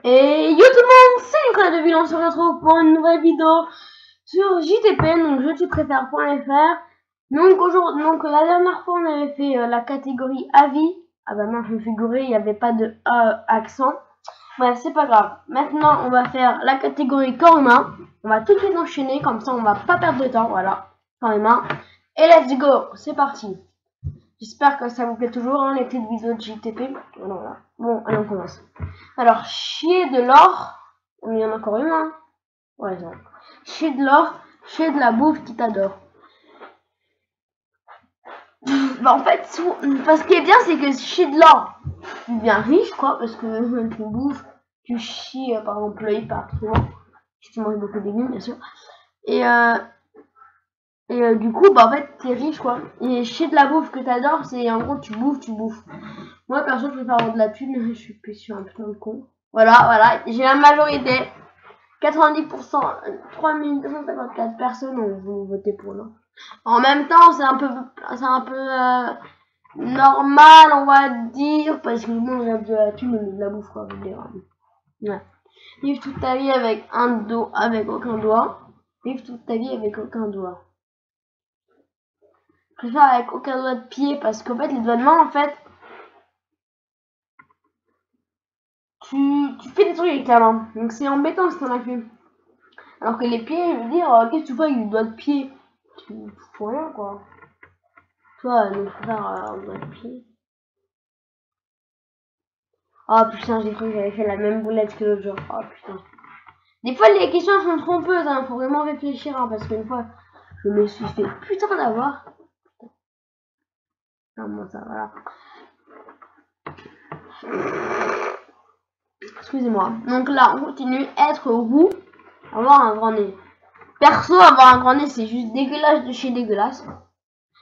Et yo tout le monde, c'est Nicolas Deville, on se retrouve pour une nouvelle vidéo sur JTP, donc je-tu-préfères.fr. Donc aujourd'hui, la dernière fois on avait fait la catégorie avis. Ah bah non, je me figurais, il n'y avait pas de accent. Bref, c'est pas grave. Maintenant on va faire la catégorie corps humain. On va tout de suite enchaîner, comme ça on va pas perdre de temps, voilà. Corps humain. Et let's go, c'est parti. J'espère que ça vous plaît toujours, hein, les petites vidéos de JTP. Voilà. Bon, allez, on commence. Alors, chier de l'or. Il y en a encore une, hein. Ouais, non. Chier de l'or, chier de la bouffe qui t'adore. Bah, en fait, ce qui est bien, c'est que chier de l'or, tu deviens riche, quoi, parce que tu bouffes, tu chies, par exemple, l'œil par souvent. Si tu manges beaucoup de légumes, bien sûr. Et du coup, bah en fait, t'es riche quoi. Et chier de la bouffe que t'adores, c'est en gros, tu bouffes. Moi, perso, je préfère avoir de la thune, mais je suis sur un putain de con. Voilà, j'ai la majorité. 90%, 3254 personnes ont voté pour là. En même temps, c'est un peu normal, on va dire, parce que le monde a de la thune et de la bouffe quoi, je veux dire. Ouais. Vivre toute ta vie avec avec aucun doigt. Vivre toute ta vie avec aucun doigt. Je préfère avec aucun doigt de pied parce qu'en fait les doigts de main en fait tu fais des trucs avec la main, donc c'est embêtant si t'en as plus. Alors que les pieds, je veux dire, qu'est-ce que tu fais avec les doigts de pied? Tu fais rien quoi. Toi, je préfère un doigt de pied. Oh putain, j'ai cru que j'avais fait la même boulette que l'autre jour. Oh putain. Des fois les questions sont trompeuses, hein, faut vraiment réfléchir, hein, parce qu'une fois je me suis fait putain d'avoir. Ah bon ça, voilà. Excusez-moi. Donc là, on continue. Être roux, avoir un grand nez. Perso, avoir un grand nez, c'est juste dégueulasse de chez dégueulasse.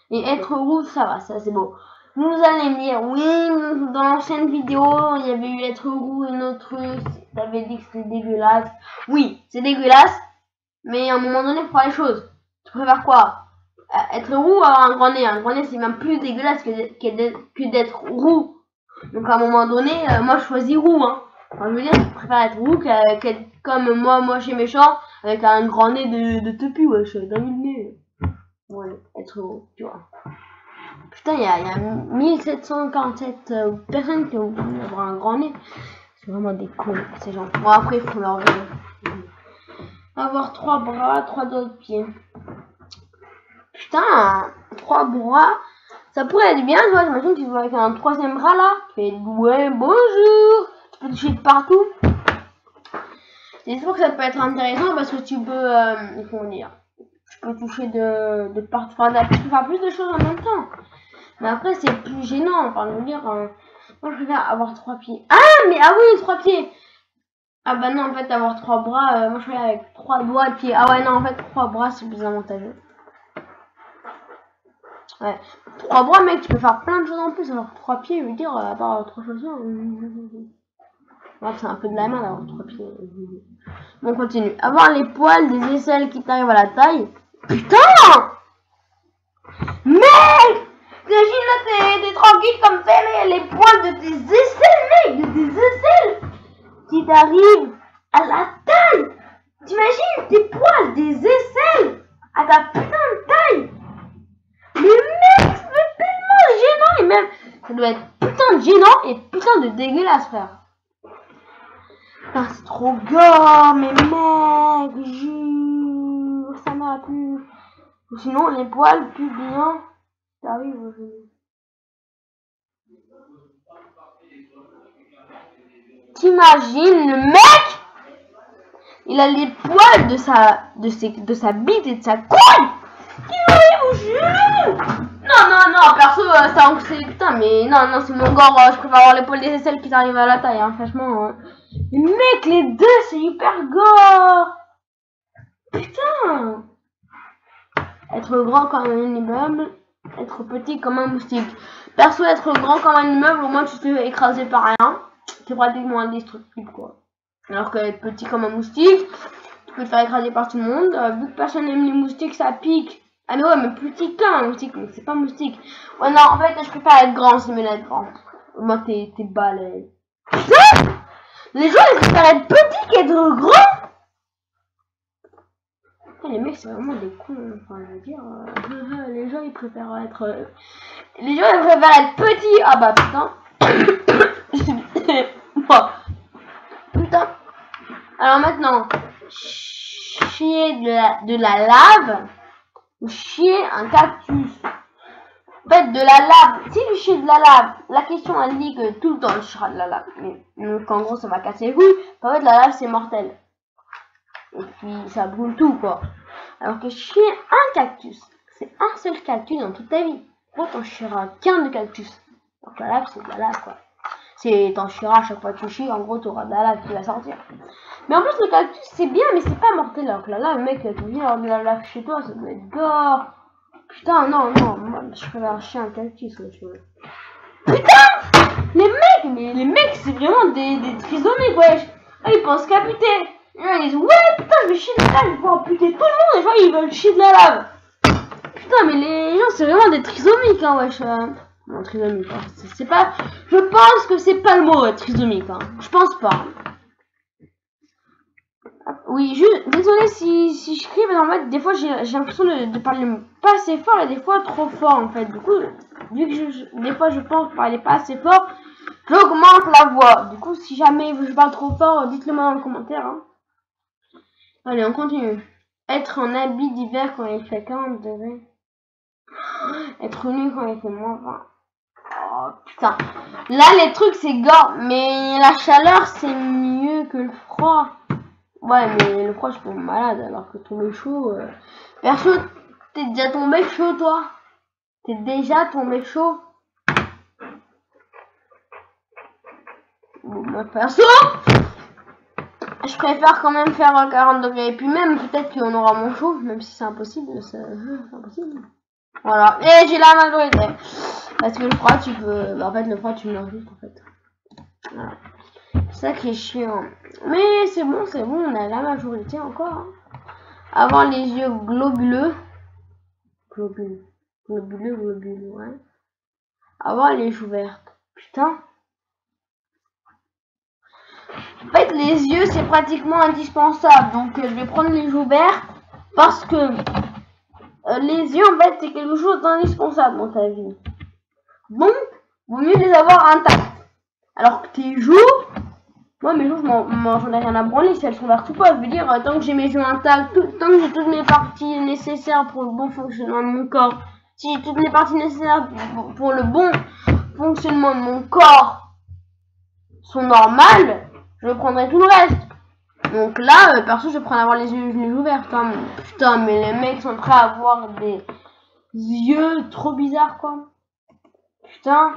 Et être roux, ça va, ça c'est beau. Vous allez me dire, oui, dans l'ancienne vidéo, il y avait eu être roux et notre truc. T'avais dit que c'était dégueulasse. Oui, c'est dégueulasse. Mais à un moment donné, il faut faire les choses. Tu préfères quoi? Être roux ou avoir un grand nez? Un grand nez, c'est même plus dégueulasse que d'être roux. Donc à un moment donné, moi je choisis roux, hein. Enfin, je veux dire, je préfère être roux qu'être comme moi chez méchant, avec un grand nez de topi, wesh, dans le nez. Ouais, être roux, tu vois. Putain, il y a 1747 personnes qui ont voulu avoir un grand nez. C'est vraiment des cons, ces gens. Bon, après, il faut leur dire. Avoir 3 bras, 3 doigts de pied. Putain, 3 bras. Ça pourrait être bien, tu vois, j'imagine que tu vois avec un 3e bras là. Tu fais ouais, bonjour. Tu peux toucher de partout. C'est sûr que ça peut être intéressant parce que tu peux, comment dire, tu peux toucher de partout. Enfin, tu peux faire plus de choses en même temps. Mais après, c'est plus gênant. Enfin, je veux dire, moi je préfère avoir 3 pieds. Ah, mais ah oui, 3 pieds. Ah bah non, en fait, avoir 3 bras, moi je préfère avec 3 doigts de pied. Ah ouais, non, en fait, 3 bras c'est plus avantageux. Ouais. 3 bras, mec, tu peux faire plein de choses en plus. Alors 3 pieds, je veux dire, à part 3 chaussures. Ouais, c'est un peu de la merde d'avoir 3 pieds. Bon, on continue. Avoir les poils des aisselles qui t'arrivent à la taille. Putain! Mec! T'imagines là, t'es tranquille comme ça, mais les poils de tes aisselles, mec! De tes aisselles! Qui t'arrivent à la taille! T'imagines tes poils des aisselles à ta putain de taille! Mais mec, c'est tellement gênant et même, ça doit être putain de gênant et putain de dégueulasse, frère. Putain, c'est trop gore, mais mec, jure, ça m'a plu. Sinon, les poils pubiens, ça arrive aujourd'hui. T'imagines le mec? Il a les poils de sa bite et de sa couille. Non, perso, ça c'est putain, mais non, c'est mon gore, je préfère avoir les poils des aisselles qui t'arrivent à la taille, hein, franchement. Mais mec, les deux, c'est hyper gore. Putain. Être grand comme un immeuble, être petit comme un moustique. Perso, être grand comme un immeuble, au moins tu te fais écraser par rien. C'est pratiquement indestructible, quoi. Alors qu'être petit comme un moustique, tu peux te faire écraser par tout le monde. Vu que personne n'aime les moustiques, ça pique. Ah mais ouais, mais petit qu'un moustique, mais c'est pas moustique. Ouais non, en fait, je préfère être grand, c'est mieux d'être grand. Au moins t'es balèze. Les gens ils préfèrent être petits qu'être grands. Les mecs c'est vraiment des cons, enfin je veux dire, les gens ils préfèrent être petits. Ah bah putain. Bon. Putain. Alors maintenant, chier de la lave ou chier un cactus. En fait, de la lave, si tu chies de la lave, la question elle dit que tout le temps tu chieras de la lave. Mais donc en gros ça va casser les couilles. En fait la lave c'est mortel. Et puis ça brûle tout quoi. Alors que chier un cactus, c'est un seul cactus dans toute ta vie. Pourquoi t'en chieras qu'un de cactus? Donc la lave c'est de la lave quoi. C'est t'en chieras à chaque fois que tu chies, en gros t'auras de la lave qui va sortir. Mais en plus le cactus c'est bien mais c'est pas mortel. Alors que la lave, mec, tu viens avoir de la lave chez toi, ça doit être gore. Putain, non, moi, je préfère chier un cactus, ouais, tu vois. Putain! Les mecs, c'est vraiment des trisomiques, wesh. Ah, ils pensent qu'à buter. Ils disent, ouais, putain, je vais chier de la lave, je vais pouvoir buter tout le monde. Des fois, ils veulent chier de la lave. Putain, mais les gens, c'est vraiment des trisomiques, hein, wesh. Non, trisomique, hein. C'est pas... Je pense que c'est pas le mot, trisomique, hein. Je pense pas. Oui, désolé si je crie, mais en fait, des fois, j'ai l'impression de parler pas assez fort et des fois trop fort, en fait. Du coup, vu que des fois, je pense parler pas assez fort, j'augmente la voix. Du coup, si jamais je parle trop fort, dites-le moi dans le commentaire. Hein. Allez, on continue. Être en habit d'hiver quand il fait 40 degrés. Être nu quand il fait moins 20. Oh, putain. Là, les trucs, c'est gore, mais la chaleur, c'est mieux que le froid. Ouais, mais le froid, je tombe malade, alors que tomber chaud... Perso, t'es déjà tombé chaud, toi? T'es déjà tombé chaud? Bon, moi, perso, je préfère quand même faire 40 degrés. Et puis même, peut-être qu'on aura moins chaud, même si c'est impossible. C'est impossible. Voilà. Et j'ai la majorité. Parce que le froid, tu peux... Bah, en fait, le froid, tu meurs vite, en fait. Voilà. C'est ça qui est chiant. Mais c'est bon, on a la majorité encore. Hein. Avoir les yeux globuleux. Globuleux, ouais. Avoir les joues vertes. Putain. En fait, les yeux, c'est pratiquement indispensable. Donc, je vais prendre les joues vertes. Parce que les yeux, en fait, c'est quelque chose d'indispensable dans ta vie. Donc, vaut mieux les avoir intacts. Alors que tes joues... Moi, mes joues, j'en ai rien à branler si elles sont vertes ou pas. Je veux dire, tant que j'ai mes joues intactes, tant que j'ai toutes mes parties nécessaires pour le bon fonctionnement de mon corps, si j'ai toutes les parties nécessaires pour le bon fonctionnement de mon corps sont normales, je prendrai tout le reste. Donc là, perso, je prends à avoir les yeux ouverts. Putain, mais les mecs sont prêts à avoir des yeux trop bizarres, quoi. Putain.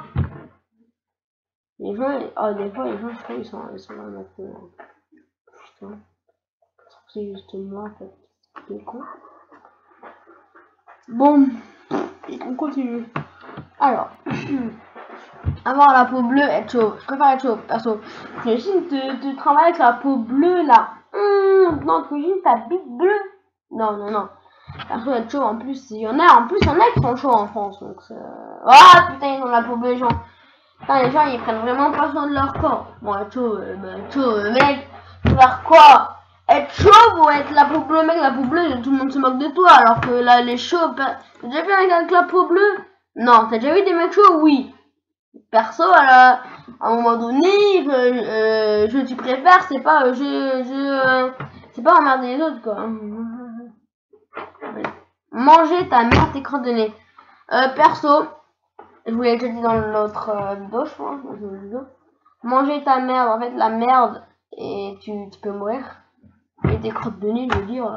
Les gens, oh, des fois, les gens, je crois, ils sont vraiment cool. Putain. C'est juste moi, en fait. C'est con. Bon. On continue. Alors. Avoir la peau bleue, être chauve. Je préfère être chauve, perso. J'imagine te travailler avec la peau bleue, là. Non, t'imagines ta bite bleue. Non. Perso, être chauve, en plus, il y en a qui sont chauds en France. Donc, ah, putain, ils ont la peau bleue, les gens. Putain, les gens, ils prennent vraiment pas soin de leur corps. Bon, être chauve, mec, faire quoi? Être chauve ou être la peau bleue, mec, la peau bleue, tout le monde se moque de toi. Alors que là, les chauves, t'as déjà vu un gars avec la peau bleue? Non, t'as déjà vu des mecs chauds? Oui. Perso, à un moment donné, tu préfères, c'est pas, c'est pas emmerder les autres, quoi. Manger ta mère, tes crottes de nez. Perso, je vous l'ai déjà dit dans l'autre vidéo, je pense. Manger ta merde, en fait, la merde, et tu peux mourir. Et tes crottes de nez, je veux dire,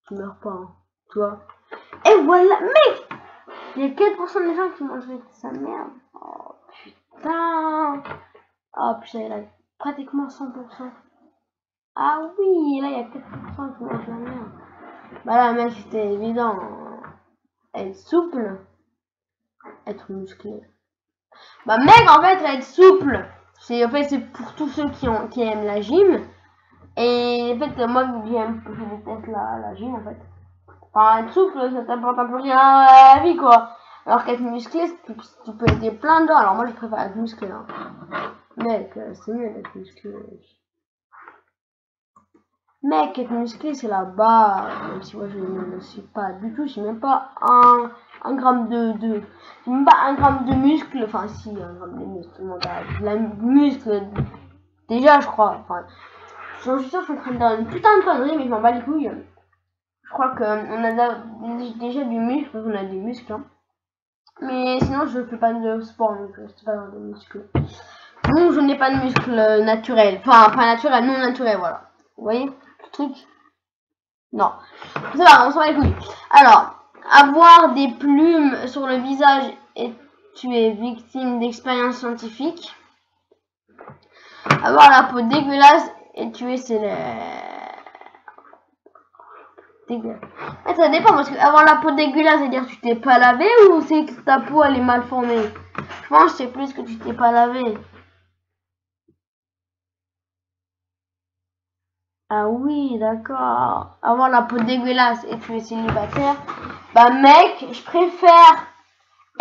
tu meurs pas, hein, tu vois. Et voilà, mec! Il y a 4% des gens qui mangeraient sa merde. Oh putain! Oh putain, il a pratiquement 100%. Ah oui, là il y a 4% qui mangent la merde. Bah là, mec, c'était évident. Être souple, être musclé. Bah mec, en fait, être souple, c'est pour tous ceux qui aiment la gym. Et en fait, moi, je déteste la gym, en fait. Enfin, être souple, ça t'apporte un peu rien à la vie, quoi. Alors qu'être musclé, tu peux aider plein de gens. Alors moi, je préfère être musclé. Hein. Mec, c'est mieux d'être musclé. Mec, être musclé, c'est la base. Même si moi, je ne le suis pas du tout. J'ai même pas un gramme de j'ai même pas un gramme de muscle. Enfin, si, un gramme de muscle. La muscle, déjà, je crois. Enfin, je suis sûr que je suis en train de dire une putain de connerie, mais je m'en bats les couilles. Je crois qu'on a déjà du muscle, on a des muscles. Hein. Mais sinon, je fais pas de sport, donc je sais pas dans des muscles. Non, je n'ai pas de muscles naturels. Enfin, pas naturel, non naturel, voilà. Vous voyez le truc? Non. Ça va, on s'en va les couilles. Alors, avoir des plumes sur le visage et tu es victime d'expériences scientifiques. Avoir la peau dégueulasse et tu es célèbre. Dégueulasse. En fait, ça dépend parce que avoir la peau dégueulasse, c'est-à-dire que tu t'es pas lavé ou c'est que ta peau elle est mal formée? Je pense que c'est plus que tu t'es pas lavé. Ah oui, d'accord. Avoir la peau dégueulasse et tu es célibataire. Bah mec, je préfère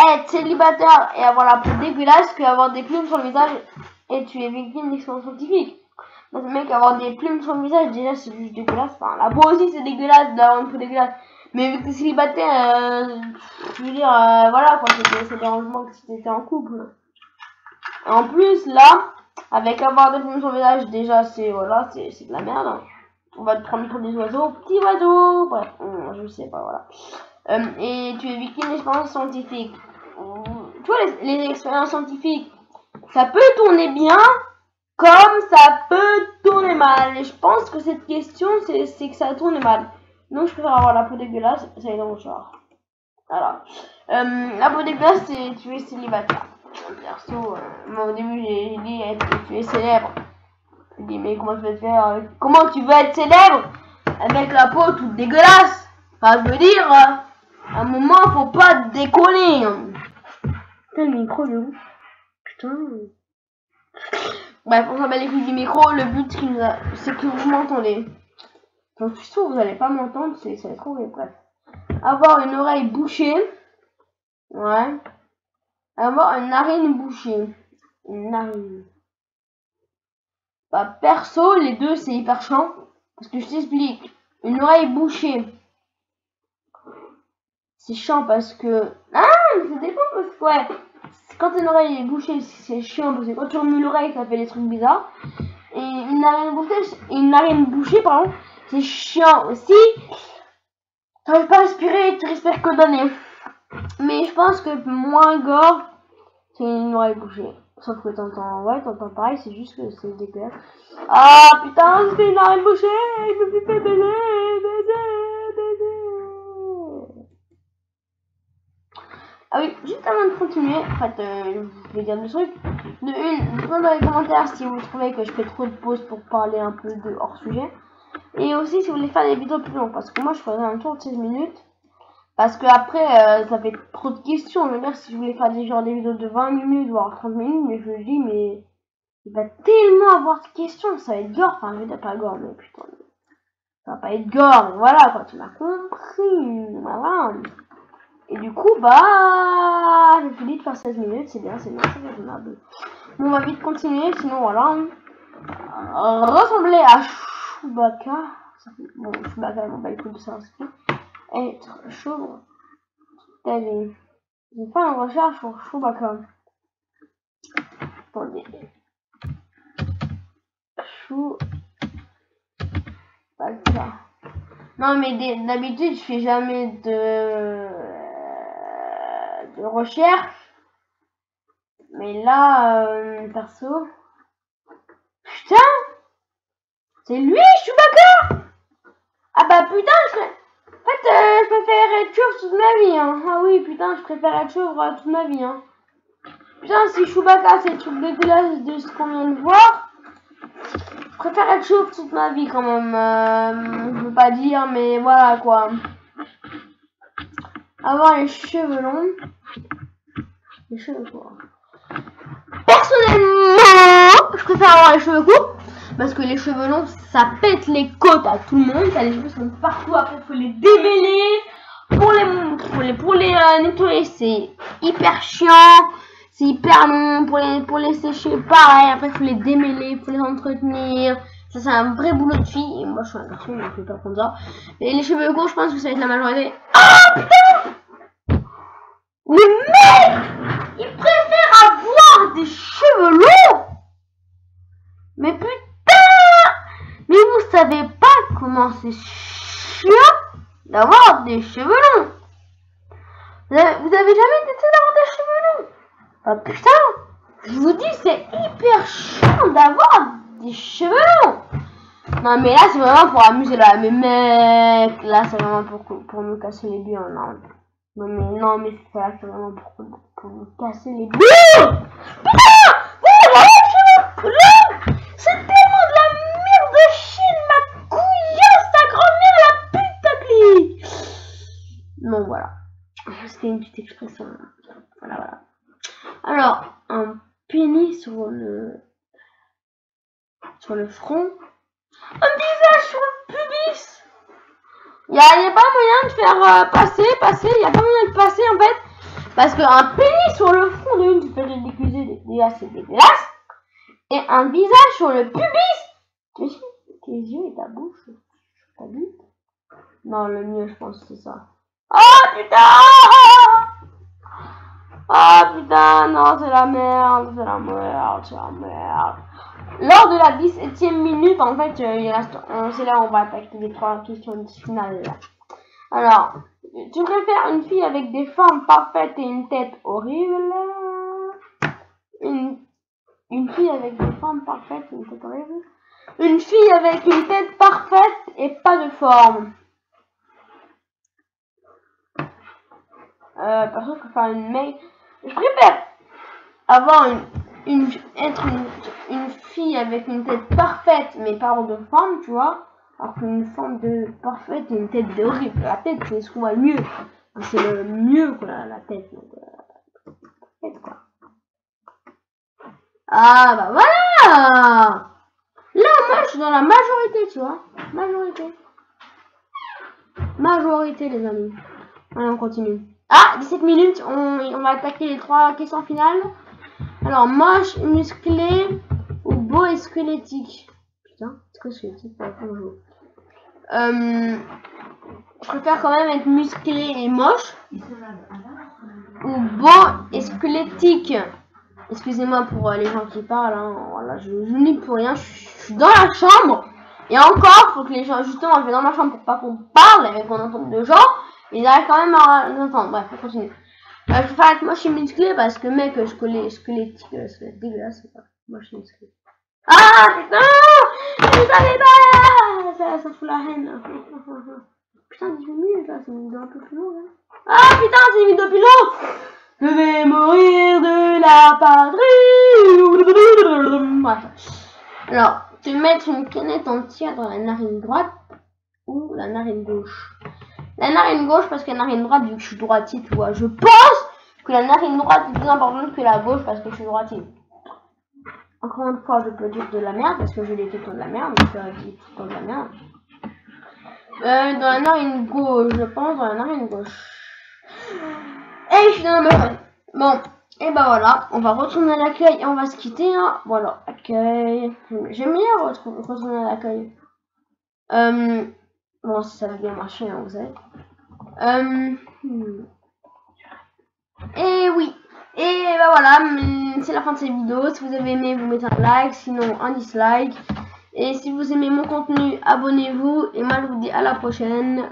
être célibataire et avoir la peau dégueulasse que avoir des plumes sur le visage et tu es victime d'expériences scientifiques. Parce que mec, avoir des plumes sur le visage, déjà c'est juste dégueulasse. Enfin, la peau aussi c'est dégueulasse d'avoir une peau dégueulasse. Mais vu que t'es célibataire, je veux dire, voilà quoi, c'est dérangement que si t'étais en couple. Et en plus, là, avec avoir des plumes sur le visage, déjà c'est voilà, c'est de la merde. Hein. On va te prendre pour des oiseaux, petits oiseaux, bref, je sais pas, voilà. Et tu es victime d'expériences scientifiques. Tu vois, les expériences scientifiques, ça peut tourner bien, comme ça peut tourner mal. Et je pense que cette question, c'est que ça tourne mal. Donc je préfère avoir la peau dégueulasse, ça est dans mon genre. Voilà. La peau dégueulasse, c'est tu es célibataire. Perso, moi au début j'ai dit tu es célèbre. Je dis mais comment tu vas te faire comment tu veux être célèbre avec la peau toute dégueulasse? Enfin je veux dire, à un moment faut pas déconner. Putain le micro de ouf. Putain. Bref, on s'en bat les couilles du micro. Le but c'est que vous m'entendez. Donc je suis sûr que vous allez pas m'entendre, ça va être trop bref. Avoir une oreille bouchée. Ouais. Avoir une narine bouchée. Une narine. Bah perso, les deux c'est hyper chiant. Parce que je t'explique. Une oreille bouchée. C'est chiant parce que... Ah, ça dépend parce que ouais. Quand une oreille est bouchée, c'est chiant parce que quand tu remues l'oreille, ça fait des trucs bizarres. Et une narine bouchée, pardon, c'est chiant aussi. T'arrives pas à respirer, tu respires que d'un nez. Mais je pense que moins gore, c'est une oreille bouchée. Sauf que t'entends, ouais, t'entends pareil, c'est juste que c'est dégueulasse. Ah putain, c'est une oreille bouchée, je me suis fait baiser. Ah oui, juste avant de continuer, en fait, je vais dire deux trucs. Dites-moi dans les commentaires si vous trouvez que je fais trop de pauses pour parler un peu de hors sujet. Et aussi si vous voulez faire des vidéos plus longues, parce que moi je ferai un tour de 16 minutes. Parce que après, ça fait trop de questions. Je veux dire, si je voulais faire des vidéos de 20 minutes, voire 30 minutes, mais je me dis, mais il va tellement avoir de questions, ça va être gore. Enfin, je veux dire, pas gore, mais putain, ça va pas être gore, mais voilà, quoi, tu m'as compris. Voilà. Et du coup, bah, j'ai fini de faire 16 minutes, c'est bien, c'est raisonnable. Bon, on va vite continuer, sinon voilà. Ressembler à Chewbacca. Bon, Chewbacca, on va écouter ça aussi. Être chauve. Allez. Je vais faire une recherche sur Chewbacca. Attendez. Chewbacca. Non, mais d'habitude, je fais jamais de recherche. Mais là, perso. Putain! C'est lui, Chewbacca! Ah bah putain, en fait, je préfère être chauve toute ma vie, hein. Ah oui, putain, je préfère être chauve toute ma vie, hein. Putain, si Chewbacca, c'est le truc dégueulasse de ce qu'on vient de voir, je préfère être chauve toute ma vie, quand même. Je veux pas dire, mais voilà, quoi. Avoir les cheveux longs. Les cheveux courts. Personnellement, je préfère avoir les cheveux courts. Parce que les cheveux longs, ça pète les côtes à tout le monde. T'as les cheveux qui sont partout. Après, il faut les démêler. Pour les nettoyer, c'est hyper chiant. C'est hyper long pour les sécher. Pareil, après, il faut les démêler, il faut les entretenir. Ça, c'est un vrai boulot de fille. Et moi, je suis un garçon, donc je vais pas prendre ça. Et les cheveux courts, je pense que ça va être la majorité. Ah, putain! Le mec, il préfère avoir des cheveux longs. Mais putain! Mais vous savez pas comment c'est chiant d'avoir des cheveux longs. Vous avez jamais essayé d'avoir des cheveux longs? Ah putain! Je vous dis, c'est hyper chiant d'avoir des cheveux longs. Non mais là c'est vraiment pour amuser là. Mais mec, là c'est vraiment pour me casser les billes. Non mais c'est là, c'est vraiment pour me casser les billes. Putain! Vous avez les cheveux longs! C'est tellement de la merde de Chine, ma couillasse, ta grand-mère, la pute ta clé. Bon voilà. C'était une petite expression. Voilà. Alors, un pénis sur le front. Un visage sur le pubis. Il n'y a pas moyen de faire passer. Il n'y a pas moyen de passer en fait. Parce qu'un pénis sur le front d'une, tu peux te déguiser, déjà c'est dégueulasse. Et un visage sur le pubis. Tes yeux et ta bouche. Ta bite. Non, le mieux je pense c'est ça. Oh putain! Ah putain, non, c'est la merde. Lors de la 17e minute, en fait, c'est là où on va attaquer les 3 questions finales. Alors, tu préfères une fille avec des formes parfaites et une tête horrible? Une fille avec des formes parfaites et une tête horrible? Une fille avec une tête parfaite et pas de forme. Perso, je préfère une mec. Je préfère avoir une fille avec une tête parfaite mais pas de forme, tu vois, alors qu'une forme de parfaite et une tête de horrible. La tête c'est souvent le mieux, c'est le mieux quoi, la tête. Donc, quoi. Ah bah voilà. Là moi je suis dans la majorité, tu vois, majorité les amis. Allez, on continue. Ah, 17 minutes, on va attaquer les 3 questions finales. Alors, moche, musclé ou beau et squelettique. Putain, c'est quoi squelettique? Je préfère quand même être musclé et moche. Ou beau et squelettique. Excusez-moi pour les gens qui parlent. Hein. Voilà, je n'y peux rien. Je suis dans la chambre. Et encore, faut que les gens, justement, je vais dans ma chambre pour pas qu'on parle avec mon ensemble de gens. Ils arrivent quand même à nous entendre. Bref, on continue. Je préfère être moche et musclé parce que mec, squelettique, c'est dégueulasse. Moi je suis musclé. Ah putain! Je savais pas! Ça fout la haine. Putain, 18 minutes là, c'est une vidéo un peu plus longue. Hein. Ah putain, c'est une vidéo plus longue! Je vais mourir de la patrie! Bref. Alors, te mettre une canette entière dans la narine droite ou la narine gauche? La narine gauche parce que la narine droite, vu que je suis droitier, tu vois, je pense que la narine droite est plus importante que la gauche parce que je suis droitier. Encore une fois, je peux dire de la merde parce que je l'ai fait tout de la merde, donc je dis tout de la merde. Dans la narine gauche, je pense, dans la narine gauche. Et je suis dans la merde. Bon, et bah voilà, on va retourner à l'accueil et on va se quitter. Hein. Voilà, accueil. J'aime bien retourner à l'accueil. Bon, ça va bien marcher, hein, vous savez. Et oui. Et bah voilà, c'est la fin de cette vidéo. Si vous avez aimé, vous mettez un like, sinon un dislike. Et si vous aimez mon contenu, abonnez-vous. Et moi, je vous dis à la prochaine.